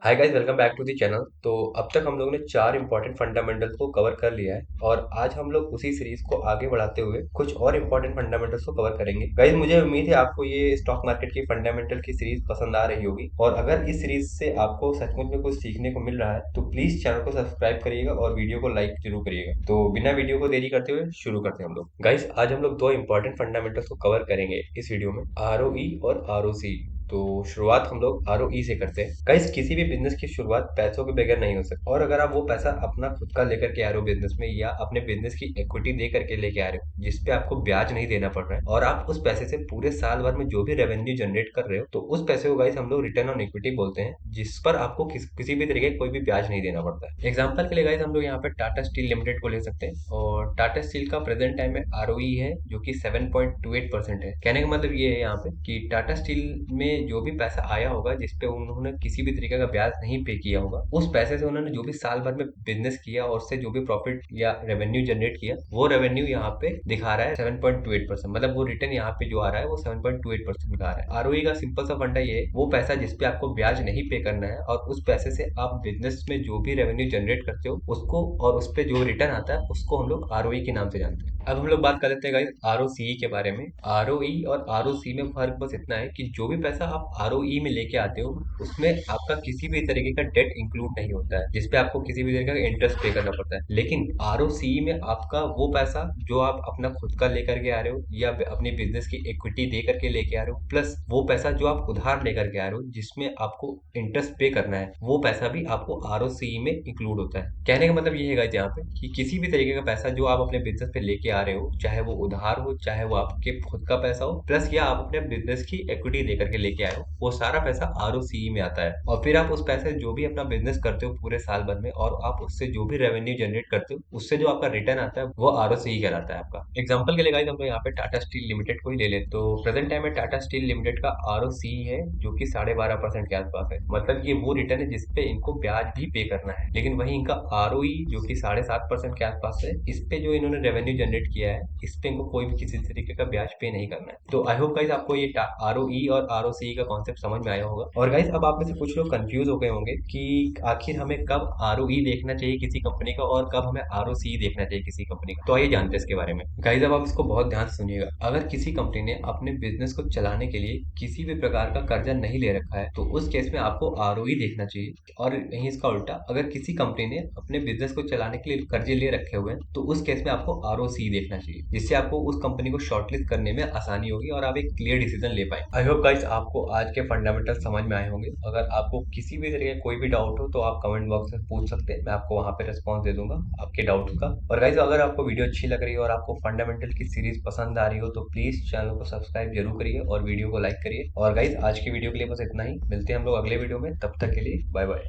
Hi guys, welcome back to the channel. तो अब तक हम लोगों ने चार इंपॉर्टेंट फंडामेंटल्स को कवर कर लिया है और आज हम लोग उसी सीरीज को आगे बढ़ाते हुए कुछ और इंपॉर्टेंट फंडामेंटल्स को कवर करेंगे। गाइस, मुझे उम्मीद है आपको ये स्टॉक मार्केट की फंडामेंटल की सीरीज पसंद आ रही होगी और अगर इस सीरीज से आपको सचमुच में कुछ सीखने को मिल रहा है तो प्लीज चैनल को सब्सक्राइब करिएगा और वीडियो को लाइक जरूर करिएगा। तो बिना वीडियो को देरी करते हुए शुरू करते हैं हम लोग। गाइस, आज हम लोग दो इंपॉर्टेंट फंडामेंटल्स को कवर करेंगे इस वीडियो में, आरओई और आरओसी। तो शुरुआत हम लोग आरओई से करते हैं। गाइस, किसी भी बिजनेस की शुरुआत पैसों के बगैर नहीं हो सकती और अगर आप वो पैसा अपना खुद का लेकर के आ रहे हो बिजनेस में या अपने बिजनेस की इक्विटी दे करके लेके आ रहे हो जिसपे आपको ब्याज नहीं देना पड़ रहा है और आप उस पैसे से पूरे साल भर में जो भी रेवेन्यू जनरेट कर रहे हो तो उस पैसे को गाइस हम लोग रिटर्न ऑन इक्विटी बोलते हैं, जिस पर आपको किसी भी तरीके का कोई भी ब्याज नहीं देना पड़ता है। एग्जाम्पल के लिए गाइस हम लोग यहाँ पे टाटा स्टील लिमिटेड को ले सकते हैं और टाटा स्टील का प्रेजेंट टाइम में आरओई है जो कि 7.28% है। कहने का मतलब ये है यहाँ पे कि टाटा स्टील में जो भी पैसा आया होगा जिसपे उन्होंने किसी भी तरीके का ब्याज नहीं पे किया होगा, उस पैसे से उन्होंने जो भी साल भर में बिजनेस किया और उससे जो भी प्रॉफिट या रेवेन्यू जनरेट किया वो रेवेन्यू यहाँ पे दिखा रहा है 7.28%। मतलब वो रिटर्न यहाँ पे जो आ रहा है वो 7.28% दिखा रहा है। आरओई का सिंपल सा फंडा ये है, वो पैसा जिसपे आपको ब्याज नहीं पे करना है और उस पैसे से आप बिजनेस में जो भी रेवेन्यू जनरेट करते हो उसको और उस पे जो रिटर्न आता है उसको हम लोग आरओई के नाम से जानते हैं। अब हम लोग बात कर लेते हैं गाइस आरओसी के बारे में। आरओई और आरओसी में फर्क बस इतना है कि जो भी पैसा आप आरओई में लेके आते हो उसमें आपका किसी भी तरीके का डेट इंक्लूड नहीं होता है जिसपे आपको किसी भी तरीके का इंटरेस्ट पे करना पड़ता है। लेकिन आरओसी में आपका वो पैसा जो आप अपना खुद का लेकर के आ रहे हो या अपनी बिजनेस की इक्विटी दे करके लेके आ रहे हो प्लस वो पैसा जो आप उधार लेकर के आ रहे हो जिसमें आपको इंटरेस्ट पे करना है वो पैसा भी आपको आरओसी में इंक्लूड होता है। कहने का मतलब ये है गाइस यहाँ पे कि किसी भी तरीके का पैसा जो आप अपने बिजनेस पे लेके आ रहे हो, चाहे वो उधार हो चाहे वो आपके खुद का पैसा हो प्लस या आप अपने बिजनेस की इक्विटी लेकर के लेके आए हो, वो सारा पैसा आरओसीई में आता है। और फिर आप उस पैसे जो भी अपना बिजनेस करते हो पूरे साल भर में और आप उससे जो भी रेवेन्यू जनरेट करते हो उससे जो आपका रिटर्न आता है वो आरओसीई कहलाता है आपका। एग्जाम्पल के लिए गाइस हम लोग यहाँ पे टाटा स्टील लिमिटेड को ही ले ले तो प्रेजेंट टाइम में टाटा स्टील लिमिटेड का आरओसीई है जो कि 12.5% के आसपास है। मतलब ये वो रिटर्न है जिसपे इनको ब्याज भी पे करना है। लेकिन वही इनका आरओई जो कि 7.5% के आसपास है, इस पे जो इन्होंने रेवेन्यू जनरेट किया है इस पे इनको कोई भी किसी तरीके का ब्याज पे नहीं करना है। तो आई होप गाइस आपको ये आरओई और आरओसी का कॉन्सेप्ट समझ में आया होगा। और गाइस अब आप में से कुछ लोग कंफ्यूज हो गए होंगे कि आखिर हमें कब आरओई देखना चाहिए किसी कंपनी का और कब हमें आरओसी देखना चाहिए किसी कंपनी का। तो आइए जानते हैं इसके बारे में। गाइस अब आप इसको बहुत ध्यान से सुनिएगा। अगर किसी कंपनी ने अपने बिजनेस को चलाने के लिए किसी भी प्रकार का कर्जा नहीं ले रखा है तो उस केस में आपको आरओई देखना चाहिए। और यही इसका उल्टा, अगर किसी कंपनी ने अपने बिजनेस को चलाने के लिए कर्जे ले रखे हुए हैं तो उस केस में आपको आरओसी देखना चाहिए, जिससे आपको उस कंपनी को शॉर्टलिस्ट करने में आसानी होगी और आप एक क्लियर डिसीजन ले पाए। आई होप गाइस आपको आज के फंडामेंटल समझ में आए होंगे। अगर आपको किसी भी तरीके का कोई भी डाउट हो तो आप कमेंट बॉक्स में पूछ सकते हैं, मैं आपको वहां पे रिस्पॉन्स दे दूंगा आपके डाउट का। और गाइस अगर आपको वीडियो अच्छी लग रही है और आपको फंडामेंटल की सीरीज पसंद आ रही हो तो प्लीज चैनल को सब्सक्राइब जरूर करिए और वीडियो को लाइक करिए। और गाइस आज की वीडियो के लिए बस इतना ही, मिलते हैं हम लोग अगले वीडियो में, तब तक के लिए बाय बाय।